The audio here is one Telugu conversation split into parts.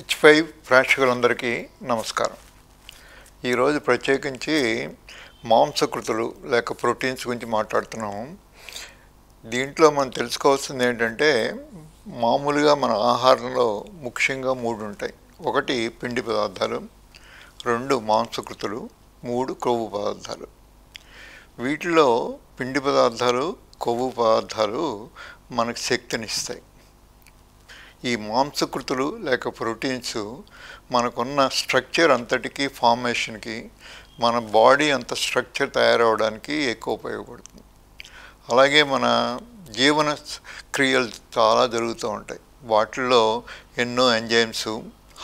H5 ప్రేక్షకులందరికీ నమస్కారం. ఈరోజు ప్రత్యేకించి మాంసకృతులు లేక ప్రోటీన్స్ గురించి మాట్లాడుతున్నాం. దీంట్లో మనం తెలుసుకోవాల్సింది ఏంటంటే మామూలుగా మన ఆహారంలో ముఖ్యంగా 3 ఉంటాయి. 1 పిండి పదార్థాలు, 2 మాంసకృతులు, 3 కొవ్వు పదార్థాలు. వీటిలో పిండి పదార్థాలు, కొవ్వు పదార్థాలు మనకు శక్తినిస్తాయి. ఈ మాంసకృతులు లేక ప్రోటీన్స్ మనకున్న స్ట్రక్చర్ అంతటికి ఫార్మేషన్కి మన బాడీ అంత స్ట్రక్చర్ తయారవడానికి ఎక్కువ ఉపయోగపడుతుంది. అలాగే మన జీవన క్రియలు చాలా జరుగుతూ ఉంటాయి. వాటిల్లో ఎన్నో ఎంజైమ్స్,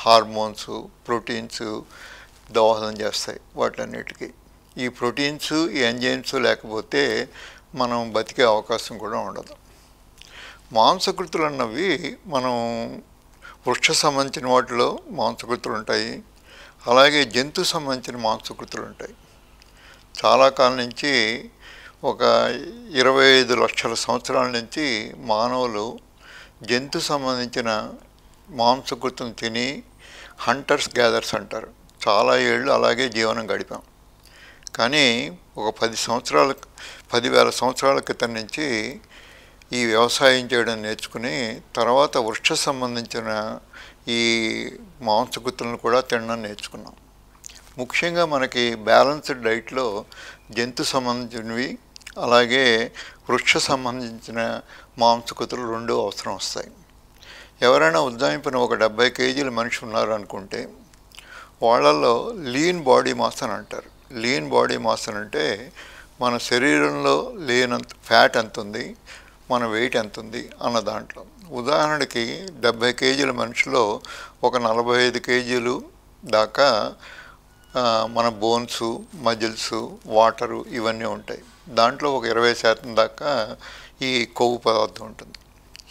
హార్మోన్స్, ప్రోటీన్స్ దోహదం చేస్తాయి వాటన్నిటికీ. ఈ ప్రోటీన్స్, ఈ ఎంజైమ్స్ లేకపోతే మనం బతికే అవకాశం కూడా ఉండదు. మాంసకృతులు అన్నవి మనం వృక్ష సంబంధించిన వాటిలో మాంసకృతులు ఉంటాయి. అలాగే జంతు సంబంధించిన మాంసకృతులు ఉంటాయి. చాలా కాలం నుంచి ఒక 25 లక్షల సంవత్సరాల నుంచి మానవులు జంతు సంబంధించిన మాంసకృతులను తిని హంటర్స్ గ్యాదర్స్ అంటారు. చాలా ఏళ్ళు అలాగే జీవనం గడిపాం. కానీ ఒక 10,000 సంవత్సరాల క్రితం నుంచి ఈ వ్యవసాయం చేయడం నేర్చుకుని తర్వాత వృక్ష సంబంధించిన ఈ మాంసకృతులను కూడా తినడం నేర్చుకున్నాం. ముఖ్యంగా మనకి బ్యాలెన్స్డ్ డైట్లో జంతు సంబంధించినవి అలాగే వృక్ష సంబంధించిన మాంసకృతులు 2 అవసరం వస్తాయి. ఎవరైనా ఉజ్జాయింపున ఒక 70 కేజీల మనిషి ఉన్నారు అనుకుంటే వాళ్ళల్లో లీన్ బాడీ మాస్ అని అంటారు. లీన్ బాడీ మాస్ అని అంటే మన శరీరంలో లేనంత ఫ్యాట్ ఎంత ఉంది, మన వెయిట్ ఎంత ఉంది అన్న దాంట్లో. ఉదాహరణకి 70 కేజీల మనిషిలో ఒక 45 కేజీలు దాకా మన బోన్స్, మజిల్స్, వాటరు ఇవన్నీ ఉంటాయి. దాంట్లో ఒక 20% దాకా ఈ కొవ్వు పదార్థం ఉంటుంది.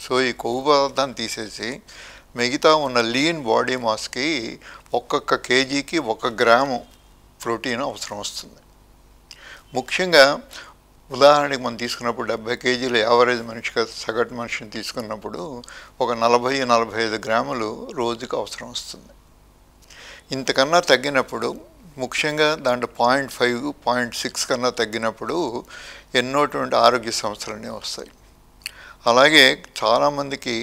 సో ఈ కొవ్వు పదార్థాన్ని తీసేసి మిగతా ఉన్న లీన్ బాడీ మాస్కి ఒక్కొక్క కేజీకి 1 గ్రాము ప్రోటీన్ అవసరం వస్తుంది. ముఖ్యంగా ఉదాహరణకి మనం తీసుకున్నప్పుడు 70 కేజీల యావరేజ్ మనిషిగా సగటు మనిషిని తీసుకున్నప్పుడు ఒక 40-45 గ్రాములు రోజుకు అవసరం వస్తుంది. ఇంతకన్నా తగ్గినప్పుడు ముఖ్యంగా దాంట్లో 0.5, 0.6 కన్నా తగ్గినప్పుడు ఎన్నోటువంటి ఆరోగ్య సమస్యలన్నీ వస్తాయి. అలాగే చాలామందికి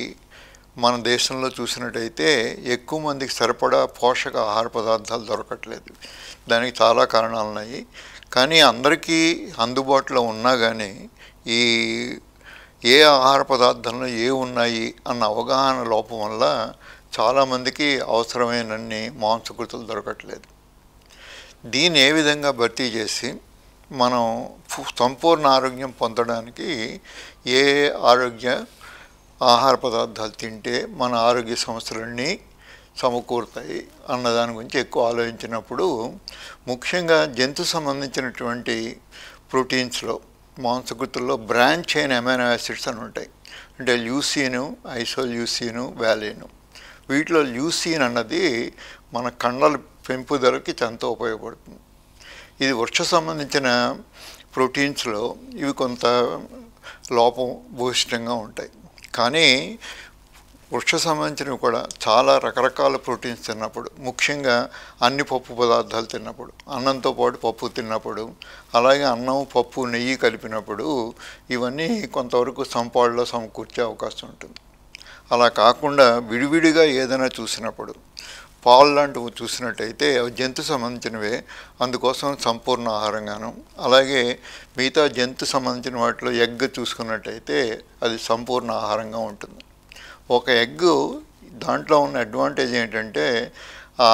మన దేశంలో చూసినట్టయితే ఎక్కువ మందికి సరిపడా పోషక ఆహార పదార్థాలు దొరకట్లేదు. దానికి చాలా కారణాలు ఉన్నాయి. కానీ అందరికీ అందుబాటులో ఉన్నా కానీ ఈ ఏ ఆహార పదార్థంలో ఏ ఉన్నాయి అన్న అవగాహన లోపం వల్ల చాలామందికి అవసరమైనన్ని మాంసకృతులు దొరకట్లేదు. దీన్ని ఏ విధంగా భర్తీ చేసి మనం సంపూర్ణ ఆరోగ్యం పొందడానికి ఏ ఆరోగ్య ఆహార పదార్థాలు తింటే మన ఆరోగ్య సమస్యలన్నీ సమకూరుతాయి అన్నదాని గురించి ఎక్కువ ఆలోచించినప్పుడు ముఖ్యంగా జంతు సంబంధించినటువంటి ప్రోటీన్స్లో మాంసకృతుల్లో బ్రాంచ్ చైన్ అమైనో యాసిడ్స్ అని ఉంటాయి. అంటే ల్యూసిన్, ఐసోల్యూసిన్, వాలిన్. వీటిలో ల్యూసిన్ అన్నది మన కండల పెంపుదలకి ఎంతో ఉపయోగపడుతుంది. ఇది వృక్ష సంబంధించిన ప్రోటీన్స్లో ఇవి కొంత లోపం భూయిష్టంగా ఉంటాయి. కానీ వృక్ష సంబంధించినవి కూడా చాలా రకరకాల ప్రోటీన్స్ తిన్నప్పుడు, ముఖ్యంగా అన్ని పప్పు పదార్థాలు తిన్నప్పుడు, అన్నంతో పాటు పప్పు తిన్నప్పుడు, అలాగే అన్నం, పప్పు, నెయ్యి కలిపినప్పుడు ఇవన్నీ కొంతవరకు సంపాడులో సమకూర్చే అవకాశం ఉంటుంది. అలా కాకుండా విడివిడిగా ఏదైనా చూసినప్పుడు పాలు లాంటివి చూసినట్టయితే అవి జంతు సంబంధించినవే, అందుకోసం సంపూర్ణ ఆహారంగాను. అలాగే మిగతా జంతు సంబంధించిన వాటిలో ఎగ్ చూసుకున్నట్టయితే అది సంపూర్ణ ఆహారంగా ఉంటుంది. ఒక ఎగ్ దాంట్లో ఉన్న అడ్వాంటేజ్ ఏంటంటే ఆ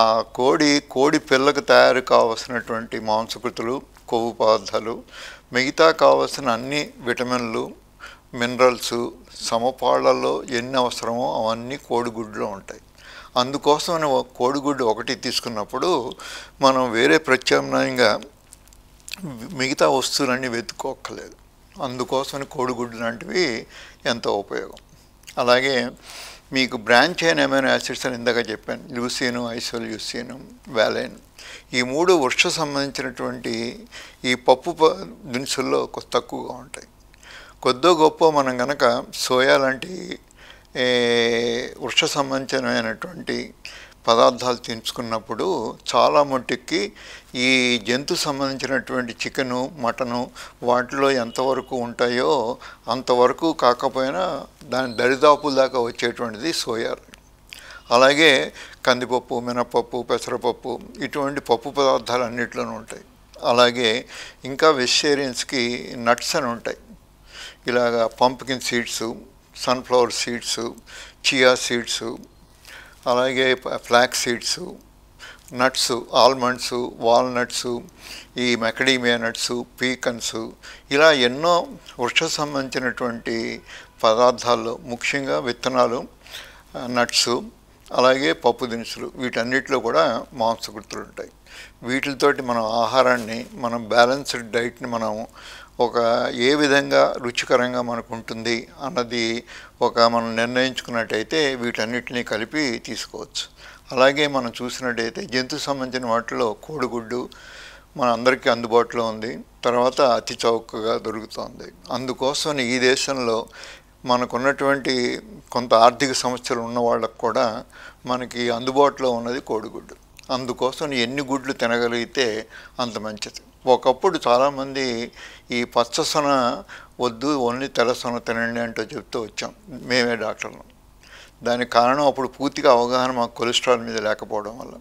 కోడి పిల్లకు తయారు కావలసినటువంటి మాంసకృతులు, కొవ్వు పదార్థాలు, మిగతా కావలసిన అన్ని విటమిన్లు, మినరల్స్ సమపాళ్లలో ఎన్ని అవసరమో అవన్నీ కోడిగుడ్లో ఉంటాయి. అందుకోసం కోడిగుడ్డు ఒకటి తీసుకున్నప్పుడు మనం వేరే ప్రత్యామ్నాయంగా మిగతా వస్తువులన్నీ వెతుక్కోక్కర్లేదు. అందుకోసం కోడిగుడ్డు లాంటివి ఎంతో ఉపయోగం. అలాగే మీకు బ్రాంచ్ చైన్ అమైనో యాసిడ్స్ అని ఇందాక చెప్పాను. Leucine, isoleucine, valine. ఈ 3 వృక్ష సంబంధించినటువంటి ఈ పప్పు దినుసుల్లో తక్కువగా ఉంటాయి. కొద్దో గొప్ప మనం కనుక సోయా లాంటి వృక్ష సంబంధించినటువంటి పదార్థాలు తీసుకున్నప్పుడు చాలా మట్టుకి ఈ జంతు సంబంధించినటువంటి చికెను మటను వాటిలో ఎంతవరకు ఉంటాయో అంతవరకు కాకపోయినా దాని దరిదాపుల దాకా వచ్చేటువంటిది సోయా. అలాగే కందిపప్పు, మినపప్పు, పెసరపప్పు ఇటువంటి పప్పు పదార్థాలు అన్నిట్లోనూ ఉంటాయి. అలాగే ఇంకా వెజిటేరియన్స్కి నట్స్ అని ఉంటాయి. ఇలాగా pumpkin seeds, sunflower seeds, chia seeds, అలాగే flax seeds, nuts, almonds, walnuts, ఈ మెకడీమియా నట్స్, పీకన్స్, ఇలా ఎన్నో వృక్ష సంబంధించినటువంటి పదార్థాల్లో ముఖ్యంగా విత్తనాలు, నట్స్, అలాగే పప్పు దినుసులు వీటన్నిటిలో కూడా మాంసకృతులు ఉంటాయి. వీటితోటి మనం ఆహారాన్ని, మనం బ్యాలెన్స్డ్ డైట్ని మనం ఏ విధంగా రుచికరంగా మనకు ఉంటుంది అన్నది మనం నిర్ణయించుకున్నట్టయితే వీటన్నిటినీ కలిపి తీసుకోవచ్చు. అలాగే మనం చూసినట్టయితే జంతు సంబంధించిన వాటిలో కోడిగుడ్డు మన అందరికీ అందుబాటులో ఉంది, తర్వాత అతి చౌకగా దొరుకుతుంది. అందుకోసం ఈ దేశంలో మనకున్నటువంటి కొంత ఆర్థిక సమస్యలు ఉన్న వాళ్ళకు కూడా మనకి అందుబాటులో ఉన్నది కోడిగుడ్డు. అందుకోసం ఎన్ని గుడ్లు తినగలిగితే అంత మంచిది. ఒకప్పుడు చాలామంది ఈ పచ్చసొన వద్దు, ఓన్లీ తెల్లసొన తినండి అంటూ చెప్తూ వచ్చాం మేమే డాక్టర్లు. దానికి కారణం అప్పుడు పూర్తిగా అవగాహన మాకు కొలెస్ట్రాల్ మీద లేకపోవడం వల్ల.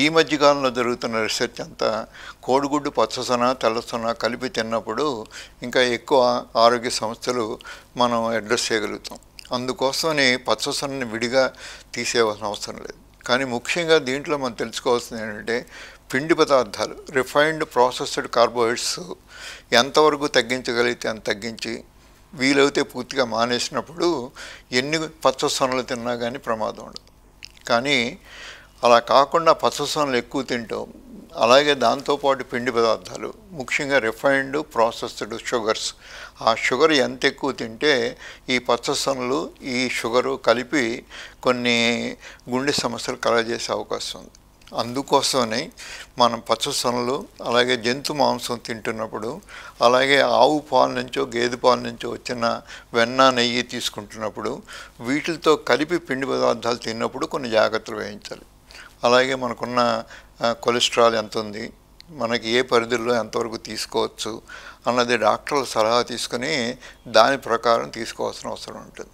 ఈ మధ్యకాలంలో జరుగుతున్న రీసెర్చ్ అంతా కోడిగుడ్డు పచ్చసొన తెల్లసొన కలిపి తిన్నప్పుడు ఇంకా ఎక్కువ ఆరోగ్య సమస్యలు మనం అడ్రస్ చేయగలుగుతాం. అందుకోసమని పచ్చసొనని విడిగా తీసేయవలసిన అవసరం లేదు. కానీ ముఖ్యంగా దీంట్లో మనం తెలుసుకోవాల్సింది ఏంటంటే పిండి పదార్థాలు, రిఫైన్డ్ ప్రాసెస్డ్ కార్బోహైడ్రేట్స్ ఎంతవరకు తగ్గించగలిగితే అంత తగ్గించి, వీలైతే పూర్తిగా మానేసినప్పుడు ఎన్ని పచ్చసొనలు తిన్నా కానీ ప్రమాదం ఉండదు. కానీ అలా కాకుండా పచ్చసొనలు ఎక్కువ తింటాం, అలాగే దాంతోపాటు పిండి పదార్థాలు, ముఖ్యంగా రిఫైన్డ్ ప్రాసెస్డ్ షుగర్స్, ఆ షుగర్ ఎంత ఎక్కువ తింటే ఈ పచ్చసొనలు ఈ షుగరు కలిపి కొన్ని గుండె సమస్యలు కలగజేసే అవకాశం ఉంది. అందుకోసమని మనం పచ్చసొనలు, అలాగే జంతు మాంసం తింటున్నప్పుడు, అలాగే ఆవు పాల నుంచో గేదె పాల నుంచో వచ్చిన వెన్న, నెయ్యి తీసుకుంటున్నప్పుడు వీటితో కలిపి పిండి పదార్థాలు తిన్నప్పుడు కొన్ని జాగ్రత్తలు వహించాలి. అలాగే మనకున్న కొలెస్ట్రాల్ ఎంత ఉంది, మనకి ఏ పరిధిలో ఎంతవరకు తీసుకోవచ్చు అన్నది డాక్టర్ల సలహా తీసుకుని దాని ప్రకారం తీసుకోవాల్సిన అవసరం ఉంటుంది.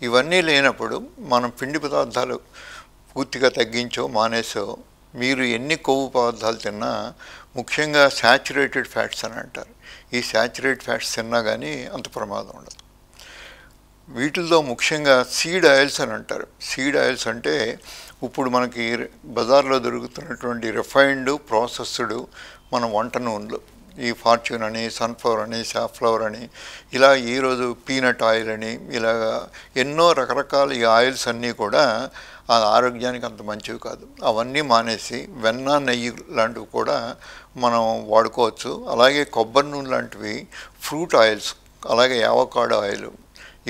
ఇవన్నీ లేనప్పుడు మనం పిండి పదార్థాలు పూర్తిగా తగ్గించో మానేసో మీరు ఎన్ని కొవ్వు పదార్థాలు తిన్నా, ముఖ్యంగా శాచురేటెడ్ ఫ్యాట్స్ అని అంటారు, ఈ శాచురేటెడ్ ఫ్యాట్స్ తిన్నా కానీ అంత ప్రమాదం ఉండదు. వీటిల్లో ముఖ్యంగా సీడ్ ఆయిల్స్ అని అంటారు. సీడ్ ఆయిల్స్ అంటే ఇప్పుడు మనకి బజార్లో దొరుకుతున్నటువంటి రిఫైన్డ్ ప్రాసెస్డ్ మన వంట నూనెలు, ఈ ఫార్చ్యూన్ అని, సన్ఫ్లవర్ అని, సాఫ్లవర్ అని, ఇలా ఈరోజు పీనట్ ఆయిల్ అని, ఇలాగా ఎన్నో రకరకాల ఈ ఆయిల్స్ అన్నీ కూడా ఆరోగ్యానికి అంత మంచివి కాదు. అవన్నీ మానేసి వెన్న, నెయ్యి లాంటివి కూడా మనం వాడుకోవచ్చు. అలాగే కొబ్బరి నూనె లాంటివి, ఫ్రూట్ ఆయిల్స్, అలాగే యావకాడో ఆయిల్,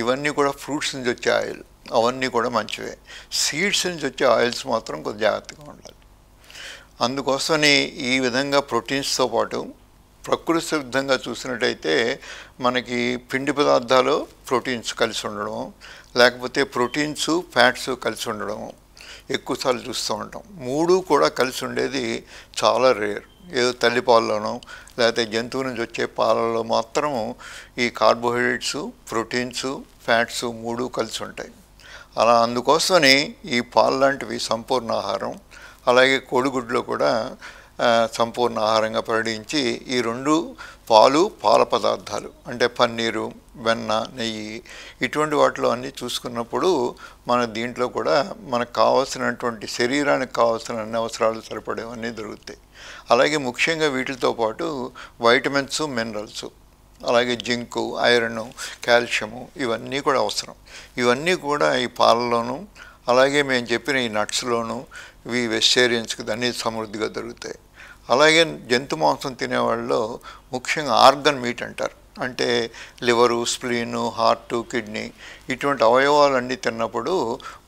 ఇవన్నీ కూడా ఫ్రూట్స్ నుంచి వచ్చే ఆయిల్, అవన్నీ కూడా మంచివే. సీడ్స్ నుంచి వచ్చే ఆయిల్స్ మాత్రం కొంచెం జాగ్రత్తగా ఉండాలి. అందుకోసమని ఈ విధంగా ప్రోటీన్స్తో పాటు ప్రకృతి సిద్ధంగా చూసినట్టయితే మనకి పిండి పదార్థాలు ప్రోటీన్స్ కలిసి ఉండడం, లేకపోతే ప్రోటీన్స్ ఫ్యాట్స్ కలిసి ఉండడం ఎక్కువసార్లు చూస్తూ ఉంటాం. మూడు కూడా కలిసి ఉండేది చాలా రేర్. ఏదో తల్లిపాలలోనో లేకపోతే జంతువు నుంచి వచ్చే పాలలో మాత్రం ఈ కార్బోహైడ్రేట్స్, ప్రోటీన్స్, ఫ్యాట్స్ మూడు కలిసి ఉంటాయి. అలా అందుకోసమని ఈ పాలు లాంటివి సంపూర్ణ ఆహారం, అలాగే కోడిగుడ్లో కూడా సంపూర్ణ ఆహారంగా పరిగణించి ఈ రెండు పాలు, పాల పదార్థాలు అంటే పన్నీరు, వెన్న, నెయ్యి ఇటువంటి వాటిలో అన్నీ చూసుకున్నప్పుడు మన దీంట్లో కూడా మనకు కావాల్సినటువంటి శరీరానికి కావాల్సిన అన్ని అవసరాలు సరిపడేవన్నీ దొరుకుతాయి. అలాగే ముఖ్యంగా వీటితో పాటు వైటమిన్స్, మినరల్స్, అలాగే జింకు, ఐరన్, కాల్షియము ఇవన్నీ కూడా అవసరం. ఇవన్నీ కూడా ఈ పాలలోనూ, అలాగే మేము చెప్పిన ఈ నట్స్లోనూ, ఇవి వెజిటేరియన్స్కి అన్నీ సమృద్ధిగా దొరుకుతాయి. అలాగే జంతు మాంసం తినేవాళ్ళలో ముఖ్యంగా ఆర్గన్ మీట్ అంటారు, అంటే లివరు, స్ప్లీను, హార్టు, కిడ్నీ ఇటువంటి అవయవాలన్నీ తిన్నప్పుడు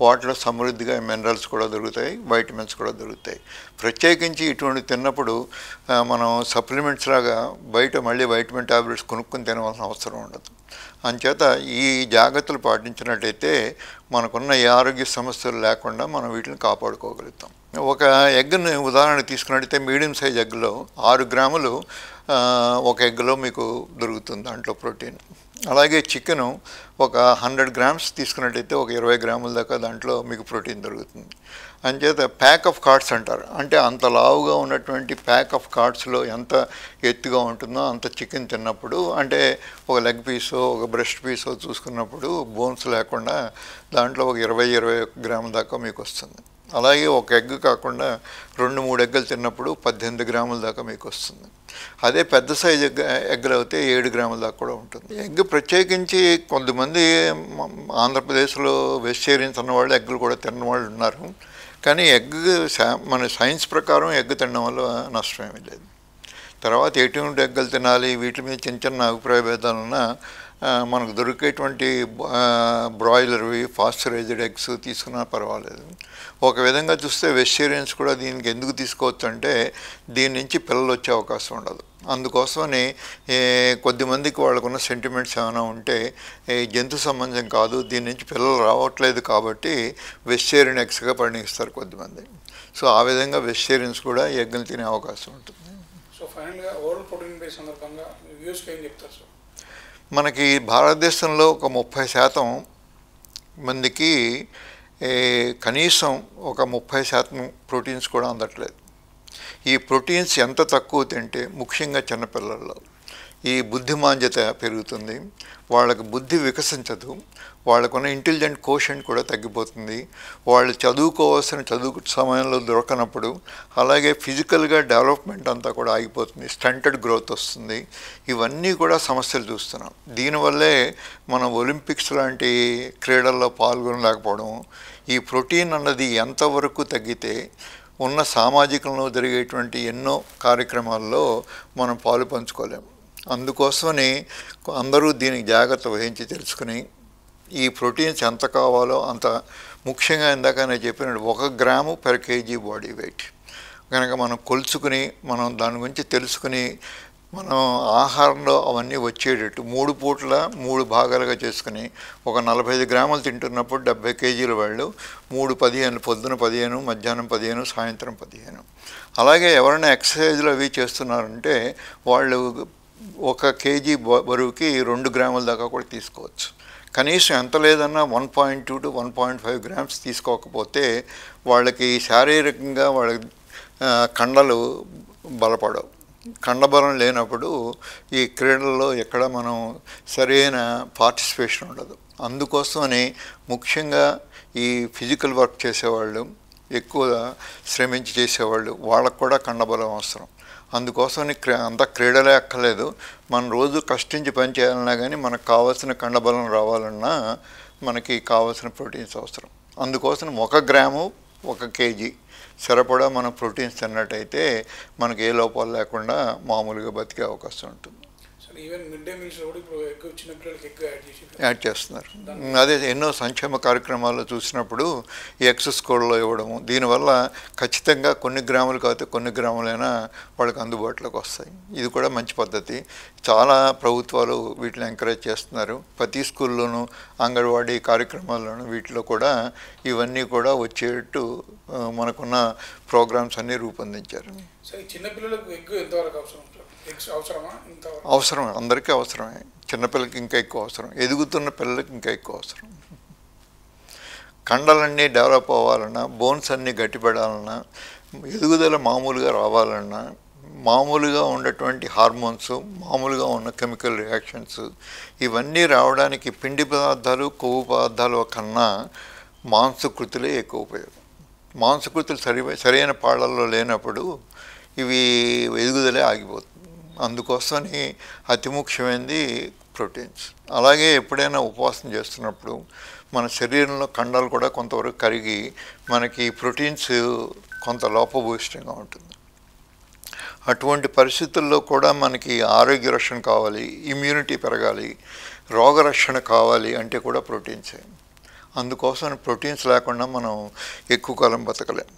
వాటిలో సమృద్ధిగా మినరల్స్ కూడా దొరుకుతాయి, వైటమిన్స్ కూడా దొరుకుతాయి. ప్రత్యేకించి ఇటువంటి తిన్నప్పుడు మనం సప్లిమెంట్స్ లాగా బయట మళ్ళీ వైటమిన్ టాబ్లెట్స్ కొనుక్కొని తినవలసిన అవసరం ఉండదు. అంచేత ఈ జాగ్రత్తలు పాటించినట్టయితే మనకున్న ఏ ఆరోగ్య సమస్యలు లేకుండా మనం వీటిని కాపాడుకోగలుగుతాం. ఒక ఎగ్ని ఉదాహరణ తీసుకున్నట్టయితే మీడియం సైజ్ ఎగ్లో 6 గ్రాములు ఒక ఎగ్లో మీకు దొరుకుతుంది దాంట్లో ప్రోటీన్. అలాగే చికెను ఒక 100 గ్రామ్స్ తీసుకున్నట్టయితే ఒక 20 గ్రాముల దాకా దాంట్లో మీకు ప్రోటీన్ దొరుకుతుంది. అంచేత ప్యాక్ ఆఫ్ కార్డ్స్ అంటారు. అంటే అంత లావుగా ఉన్నటువంటి ప్యాక్ ఆఫ్ కార్డ్స్లో ఎంత ఎత్తుగా ఉంటుందో అంత చికెన్ తిన్నప్పుడు, అంటే ఒక లెగ్ పీసో ఒక బ్రెస్ట్ పీసో చూసుకున్నప్పుడు బోన్స్ లేకుండా దాంట్లో ఒక 20-21 గ్రాముల దాకా మీకు వస్తుంది. అలాగే ఒక ఎగ్ కాకుండా 2-3 ఎగ్గులు తిన్నప్పుడు 18 గ్రాముల దాకా మీకు వస్తుంది. అదే పెద్ద సైజు ఎగ్గులు అయితే 7 గ్రాముల దాకా కూడా ఉంటుంది. ఎగ్ ప్రత్యేకించి కొంతమంది ఆంధ్రప్రదేశ్లో వెజిటేరియన్స్ అన్నవాళ్ళు ఎగ్గులు కూడా తిన్న వాళ్ళు ఉన్నారు. కానీ ఎగ్ మన సైన్స్ ప్రకారం ఎగ్ తినడం వల్ల నష్టం ఏమీ లేదు. తర్వాత ఎటువంటి ఎగ్గులు తినాలి వీటి మీద చిన్న చిన్న అభిప్రాయ భేదాలు ఉన్నా మనకు దొరికేటువంటి బ్రాయిలర్వి పాస్చరైజ్డ్ ఎగ్స్ తీసుకున్నా పర్వాలేదు. ఒక విధంగా చూస్తే వెజిటేరియన్స్ కూడా దీనికి ఎందుకు తీసుకోవచ్చు అంటే దీని నుంచి పిల్లలు వచ్చే అవకాశం ఉండదు. అందుకోసమని కొద్దిమందికి వాళ్ళకున్న సెంటిమెంట్స్ ఏమైనా ఉంటే జంతు సంబంధం కాదు, దీని నుంచి పిల్లలు రావట్లేదు కాబట్టి వెజిటేరియన్ ఎగ్స్గా పరిగణిస్తారు కొద్దిమంది. సో ఆ విధంగా వెజిటేరియన్స్ కూడా ఎగ్గులు తినే అవకాశం ఉంటుంది. సో ఫైనల్గా వరల్డ్ ప్రోటీన్ డే సందర్భంగా వ్యూస్కి ఏం చెప్తారు సార్? మనకి భారతదేశంలో ఒక 30% మందికి కనీసం ఒక 30% ప్రోటీన్స్ కూడా అందట్లేదు. ఈ ప్రోటీన్స్ ఎంత తక్కువ తింటే ముఖ్యంగా చిన్నపిల్లల్లో ఈ బుద్ధిమాంద్యత పెరుగుతుంది, వాళ్ళకి బుద్ధి వికసించదు, వాళ్ళకున్న ఇంటెలిజెంట్ కోషెంట్ కూడా తగ్గిపోతుంది, వాళ్ళు చదువుకోవాల్సిన చదువు సమయంలో దొరకనప్పుడు, అలాగే ఫిజికల్గా డెవలప్మెంట్ అంతా కూడా ఆగిపోతుంది, స్టంటెడ్ గ్రోత్ వస్తుంది. ఇవన్నీ కూడా సమస్యలు చూస్తున్నాం. దీనివల్లే మనం ఒలింపిక్స్ లాంటి క్రీడల్లో పాల్గొనలేకపోవడం. ఈ ప్రోటీన్ అన్నది ఎంతవరకు తగ్గితే ఉన్న సామాజికంలో జరిగేటువంటి ఎన్నో కార్యక్రమాల్లో మనం పాలు పంచుకోలేము. అందుకోసమని అందరూ దీనికి జాగ్రత్త వహించి తెలుసుకుని ఈ ప్రోటీన్స్ ఎంత కావాలో అంత, ముఖ్యంగా ఇందాక నేను చెప్పినట్టు 1 gram per kg body weight కనుక మనం కొలుచుకుని మనం దాని గురించి తెలుసుకుని మనం ఆహారంలో అవన్నీ వచ్చేటట్టు 3 పూట్ల 3 భాగాలుగా చేసుకుని ఒక 45 గ్రాములు తింటున్నప్పుడు 70 కేజీల వాళ్ళు 3-15 పొద్దున 15, మధ్యాహ్నం 15, సాయంత్రం 15. అలాగే ఎవరైనా ఎక్సర్సైజ్లు అవి చేస్తున్నారంటే వాళ్ళు 1 కేజీ బరువుకి 2 గ్రాముల దాకా కూడా తీసుకోవచ్చు. కనీసం ఎంత లేదన్నా 1.2 to 1.5 గ్రామ్స్ తీసుకోకపోతే వాళ్ళకి శారీరకంగా వాళ్ళ కండలు బలపడవు. కండబలం లేనప్పుడు ఈ క్రీడల్లో ఎక్కడ మనం సరైన పార్టిసిపేషన్ ఉండదు. అందుకోసమని ముఖ్యంగా ఈ ఫిజికల్ వర్క్ చేసేవాళ్ళు, ఎక్కువ శ్రమించి చేసేవాళ్ళు, వాళ్ళకు కూడా కండబలం అవసరం. అందుకోసమని అంత క్రీడలే అక్కర్లేదు, మనం రోజు కష్టించి పని చేయాలన్నా కానీ మనకు కావాల్సిన కండబలం రావాలన్నా మనకి కావాల్సిన ప్రోటీన్స్ అవసరం. అందుకోసం 1 గ్రాము 1 కేజీ సరిపడా మనం ప్రోటీన్స్ తిన్నట్టయితే మనకి ఏ లోపాలు లేకుండా మామూలుగా బతికే అవకాశం ఉంటుంది. ఈవెన్ మిడ్ డే మీల్స్ కూడా ఇప్పుడు ఎక్కువ చిన్న పిల్లలకి ఎక్కువ యాడ్ చేస్తున్నారు. అదే ఎన్నో సంక్షేమ కార్యక్రమాల్లో చూసినప్పుడు ఎగ్స్ స్కూల్లో ఇవ్వడము, దీనివల్ల ఖచ్చితంగా కొన్ని గ్రాములు కాకపోతే కొన్ని గ్రాములైనా వాళ్ళకి అందుబాటులోకి వస్తాయి. ఇది కూడా మంచి పద్ధతి. చాలా ప్రభుత్వాలు వీటిని ఎంకరేజ్ చేస్తున్నారు. ప్రతి స్కూల్లోనూ అంగన్వాడీ కార్యక్రమాల్లోనూ వీటిలో కూడా ఇవన్నీ కూడా వచ్చేటట్టు మనకున్న ప్రోగ్రామ్స్ అన్నీ రూపొందించారు. చిన్నపిల్లలకు ఎగ్ ఎంతవరకు అవసరం? అవసరం, అందరికీ అవసరమే. చిన్నపిల్లలకి ఇంకా ఎక్కువ అవసరం, ఎదుగుతున్న పిల్లలకి ఇంకా ఎక్కువ అవసరం. కండలన్నీ డెవలప్ అవ్వాలన్నా, బోన్స్ అన్నీ గట్టిపడాలన్నా, ఎదుగుదల మామూలుగా రావాలన్నా, మామూలుగా ఉన్నటువంటి హార్మోన్స్, మామూలుగా ఉన్న కెమికల్ రియాక్షన్స్ ఇవన్నీ రావడానికి పిండి పదార్థాలు, కొవ్వు పదార్థాలు కన్నా మాంసకృతులే ఎక్కువ ఉపయోగం. మాంసకృతులు సరైన పాళ్ళల్లో లేనప్పుడు ఇవి ఎదుగుదలే ఆగిపోతుంది. అందుకోసమని అతి ముఖ్యమైనది ప్రోటీన్స్. అలాగే ఎప్పుడైనా ఉపవాసం చేస్తున్నప్పుడు మన శరీరంలో కండలు కూడా కొంతవరకు కరిగి మనకి ప్రోటీన్స్ కొంత లోపభూయిష్టంగా ఉంటుంది. అటువంటి పరిస్థితుల్లో కూడా మనకి ఆరోగ్య రక్షణ కావాలి, ఇమ్యూనిటీ పెరగాలి, రోగరక్షణ కావాలి అంటే కూడా ప్రోటీన్సే. అందుకోసం ప్రోటీన్స్ లేకుండా మనం ఎక్కువ కాలం బతకలేం.